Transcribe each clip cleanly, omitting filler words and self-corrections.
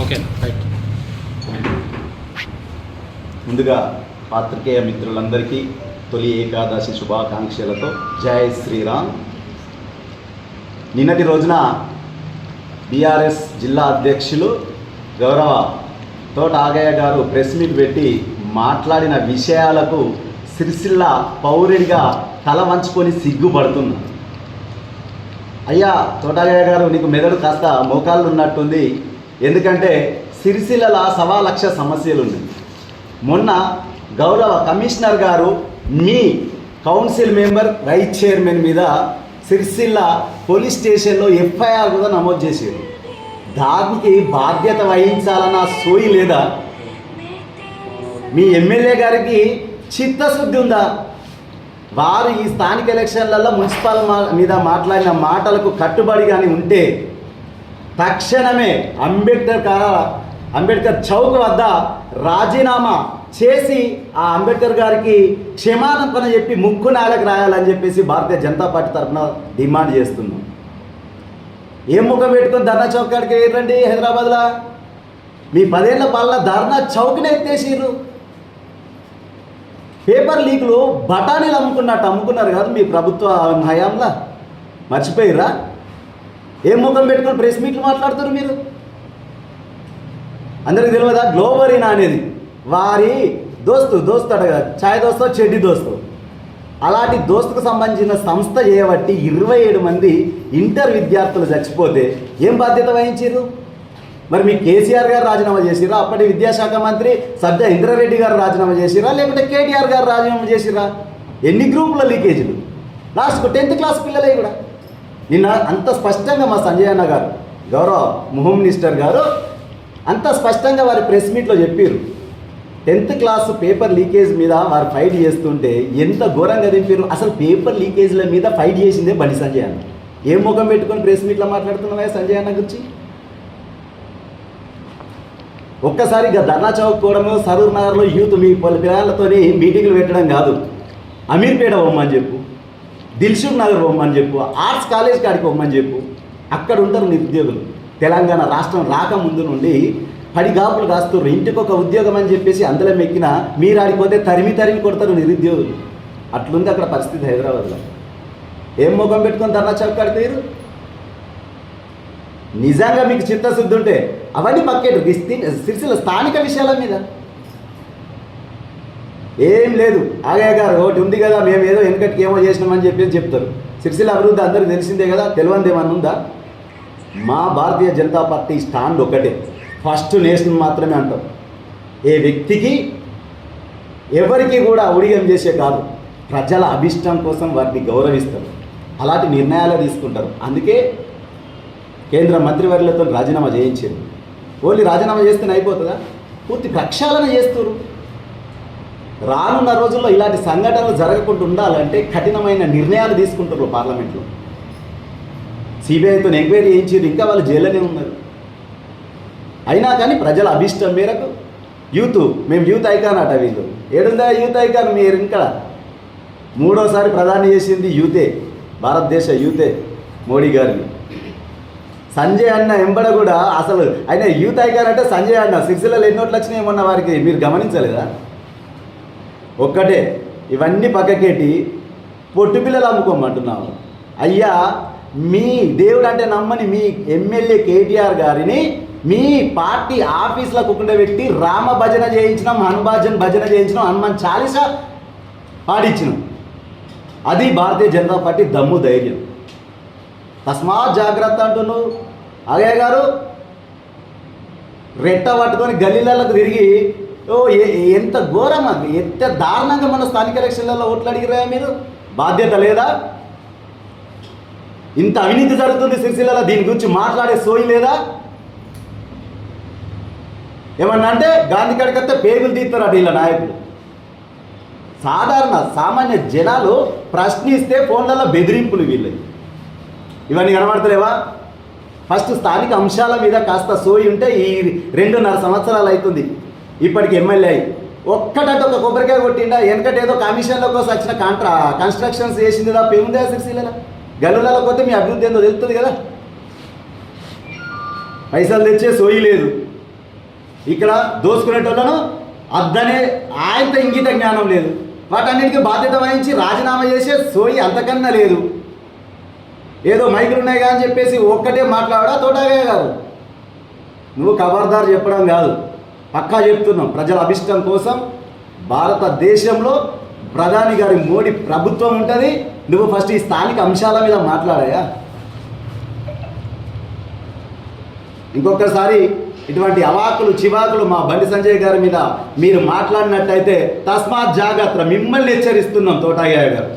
Okay right. ముందుగా పాత్రికేయ మిత్రులందరికీ తొలి ఏకాదశి శుభాకాంక్షలతో జై శ్రీరామ్. నిన్నటి రోజున బీఆర్ఎస్ జిల్లా అధ్యక్షులు గౌరవ తోట ఆగయ్య గారు ప్రెస్ మీట్ పెట్టి మాట్లాడిన విషయాలకు సిరిసిల్ల పౌరుడిగా తల వంచుకొని సిగ్గుపడుతున్నా. అయ్యా తోటాగయ్య గారు, నీకు మెదడు కాస్త మోకాళ్ళు ఉన్నట్టుంది. ఎందుకంటే సిరిసిల్ల 1,00,000 సమస్యలు ఉన్నాయి. మొన్న గౌరవ కమిషనర్ గారు మీ కౌన్సిల్ మెంబర్ వైస్ చైర్మన్ మీద సిరిసిల్ల పోలీస్ స్టేషన్లో ఎఫ్ఐఆర్ కూడా నమోదు చేశారు. దానికి బాధ్యత వహించాలన్న సోయి లేదా? మీ ఎమ్మెల్యే గారికి చిత్తశుద్ధి ఉందా? వారు ఈ స్థానిక ఎలక్షన్లలో మున్సిపల్ మీద మాట్లాడిన మాటలకు కట్టుబడి కానీ ఉంటే తక్షణమే అంబేద్కర్ చౌక్ వద్ద రాజీనామా చేసి ఆ అంబేద్కర్ గారికి క్షమాపణ చెప్పి ముక్కు నేలకు రాయాలని చెప్పేసి భారతీయ జనతా పార్టీ తరఫున డిమాండ్ చేస్తున్నాం. ఏం ముఖం పెట్టుకొని ధర్నా చౌక్ కాడికి వెళ్ళండి హైదరాబాద్లో? మీ 10 ఏళ్ల పాలన ధర్నా చౌక్ని ఎత్తేసిర్రు. పేపర్ లీకులు బఠానీలు అమ్ముకున్నారు కాదు మీ ప్రభుత్వ హయాంలో, మర్చిపోయిర్రా? ఏం ముఖం పెట్టుకొని ప్రెస్ మీట్లు మాట్లాడుతారు మీరు? అందరికి తెలియదా? గ్లోబరీనా అనేది వారి దోస్తు అడగ ఛాయ్ దోస్తో చెడ్డి దోస్తు, అలాంటి దోస్తుకు సంబంధించిన సంస్థ చేయబట్టి 27 మంది ఇంటర్ విద్యార్థులు చచ్చిపోతే ఏం బాధ్యత వహించారు? మరి మీ కేసీఆర్ గారు రాజీనామా చేసిరా? అప్పటి విద్యాశాఖ మంత్రి సజ్జ ఇంద్రారెడ్డి గారు రాజీనామా చేసిరా? లేకుంటే కేటీఆర్ గారు రాజీనామా చేసిరా? ఎన్ని గ్రూపుల లీకేజీలు? లాస్ట్కు 10th క్లాస్ పిల్లలే కూడా. నిన్న అంత స్పష్టంగా మా సంజయ్ అన్న గారు, గౌరవ హోమ్ మినిస్టర్ గారు అంత స్పష్టంగా వారి ప్రెస్ మీట్లో చెప్పారు. 10th క్లాస్ పేపర్ లీకేజ్ మీద వారు ఫైట్ చేస్తుంటే ఎంత ఘోరంగా దింపారు. అసలు పేపర్ లీకేజ్ల మీద ఫైట్ చేసిందే బండి సంజయ్ అన్న. ఏం ముఖం పెట్టుకొని ప్రెస్ మీట్లో మాట్లాడుతున్నావా సంజయ్ అన్న గురించి? ఒక్కసారి ఇక ధర్నా చౌక్ కూడము, సరూర్ నగర్లో యూత్ మీ పిల్లలతో మీటింగ్లు పెట్టడం కాదు, అమీర్పేట పోమ్మని చెప్పు, దిల్సుఖ్ నగర్ పోమ్మని చెప్పు, ఆర్ట్స్ కాలేజ్ కాడికి పోమ్మని చెప్పు. అక్కడ ఉంటారు నిరుద్యోగులు. తెలంగాణ రాష్ట్రం రాకముందు నుండి పడిగాపులు కాస్తున్నారు. ఇంటికి ఒక ఉద్యోగం అని చెప్పేసి అందులో మెక్కిన మీరు ఆడిపోతే తరిమి కొడతారు నిరుద్యోగులు. అట్లుంది అక్కడ పరిస్థితి హైదరాబాద్లో. ఏం ముఖం పెట్టుకొని ధర్నా చౌక్ కాడికి తీరు? నిజంగా మీకు చిత్తశుద్ధి ఉంటే అవన్నీ పక్కేటు సిరిసిల్ల స్థానిక విషయాల మీద ఏం లేదు. ఆగయ్య గారు ఒకటి ఉంది కదా, మేము ఏదో వెనకటికి ఏమో చేసినామని చెప్పేసి చెప్తారు. సిరిసిల్ల అభివృద్ధి అందరికీ తెలిసిందే కదా, తెలియంది ఏమన్నా ఉందా? మా భారతీయ జనతా పార్టీ స్టాండ్ ఒకటే, ఫస్ట్ నేషన్ మాత్రమే అంటాం. ఏ వ్యక్తికి ఎవరికి కూడా ఉడిగం చేసే కాదు, ప్రజల అభిష్టం కోసం వారిని గౌరవిస్తారు, అలాంటి నిర్ణయాలు తీసుకుంటారు. అందుకే కేంద్ర మంత్రివర్యులతో రాజీనామా చేయించారు. ఓన్లీ రాజీనామా చేస్తేనే అయిపోతుందా? పూర్తి ప్రక్షాళన చేస్తారు. రానున్న రోజుల్లో ఇలాంటి సంఘటనలు జరగకుండా ఉండాలంటే కఠినమైన నిర్ణయాలు తీసుకుంటారు పార్లమెంట్లో. సిబిఐతో ఎంక్వైరీ చేయించారు, ఇంకా వాళ్ళు జైల్లోనే ఉన్నారు. అయినా కానీ ప్రజల అభిష్టం మేరకు మేము యూత్ ఐకాన్ అట. వీళ్ళు ఏడుందా యూత్ ఐకాన్? మీరు ఇంకా 3వసారి ప్రధాని చేసింది యూతే, భారతదేశ యూతే మోడీ గారిని. సంజయ్ అన్న ఎంబడ కూడా అసలు ఆయన యూత్ ఐకాన్ అంటే సంజయ్ అన్న. సిరిసిల్లలో ఎన్ని ఓట్లు వచ్చినాయి మొన్న వారికి, మీరు గమనించలేదా? ఒక్కటే ఇవన్నీ పక్కకేటి పొట్టు పిల్లలు అమ్ముకోమంటున్నాము. అయ్యా, మీ దేవుడు అంటే నమ్మని మీ ఎమ్మెల్యే కేటీఆర్ గారిని మీ పార్టీ ఆఫీసులో కూర్చుండబెట్టి రామ భజన చేయించినాం, భజన చేయించినాం, హనుమాన్ చాలీసా పాడించినాం. అది భారతీయ జనతా పార్టీ దమ్ము ధైర్యం. తస్మాత్ జాగ్రత్త అంటున్నావు అగయ్య గారు. రెట్ట పట్టుకొని గల్లీలకు తిరిగి ఎంత ఘోరంగా, ఎంత దారుణంగా మన స్థానిక ఎలక్షన్లలో ఓట్లు అడిగిరా మీరు? బాధ్యత లేదా? ఇంత అవినీతి జరుగుతుంది సిరిసిల్లలో, దీని గురించి మాట్లాడే సోయి లేదా? ఏమన్నా అంటే గాంధీ కాడికైతే పేగులు తీస్తారు అటు వీళ్ళ నాయకులు. సామాన్య జనాలు ప్రశ్నిస్తే ఫోన్లలో బెదిరింపులు వీళ్ళకి. ఇవన్నీ కనబడతలేవా? ఫస్ట్ స్థానిక అంశాల మీద కాస్త సోయి ఉంటే ఈ 2.5 సంవత్సరాలు అవుతుంది ఇప్పటికి ఎమ్మెల్యే అయ్యి. ఒక్కటంటే ఒక కొబ్బరికాయ కొట్టిండా? వెనకటి ఏదో కమిషన్ల కోసం వచ్చిన కన్స్ట్రక్షన్స్ చేసింది తప్ప ఏముందా సిరిసిల్లలో? గల్లులలో పోతే మీ అభివృద్ధి ఏందో తెలుస్తుంది కదా. పైసలు తెచ్చే సోయి లేదు. ఇక్కడ దోసుకునేటోళ్ళను అద్దనే ఆయనతో ఇంగిత జ్ఞానం లేదు. వాటన్నిటికీ బాధ్యత వహించి రాజీనామా చేసే సోయి అంతకన్నా లేదు. ఏదో మైకులు ఉన్నాయి కానీ చెప్పేసి ఒక్కటే మాట్లాడా తోటగా కాదు. నువ్వు ఖబర్దార్ చెప్పడం కాదు, పక్కా చెప్తున్నాం. ప్రజల అభిష్టం కోసం భారతదేశంలో ప్రధాని గారి మోడీ ప్రభుత్వం ఉంటుంది. నువ్వు ఫస్ట్ ఈ స్థానిక అంశాల మీద మాట్లాడాయా? ఇంకొకసారి ఇటువంటి అవాకులు చివాకులు మా బండి సంజయ్ గారి మీద మీరు మాట్లాడినట్టయితే తస్మాత్ జాగ్రత్త, మిమ్మల్ని హెచ్చరిస్తున్నాం తోటయ్య గారు.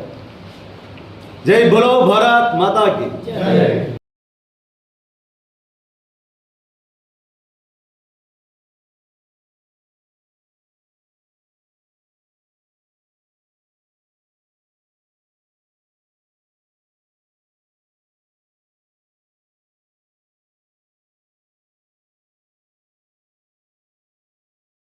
జై బోలో భారత్ మాతాకి.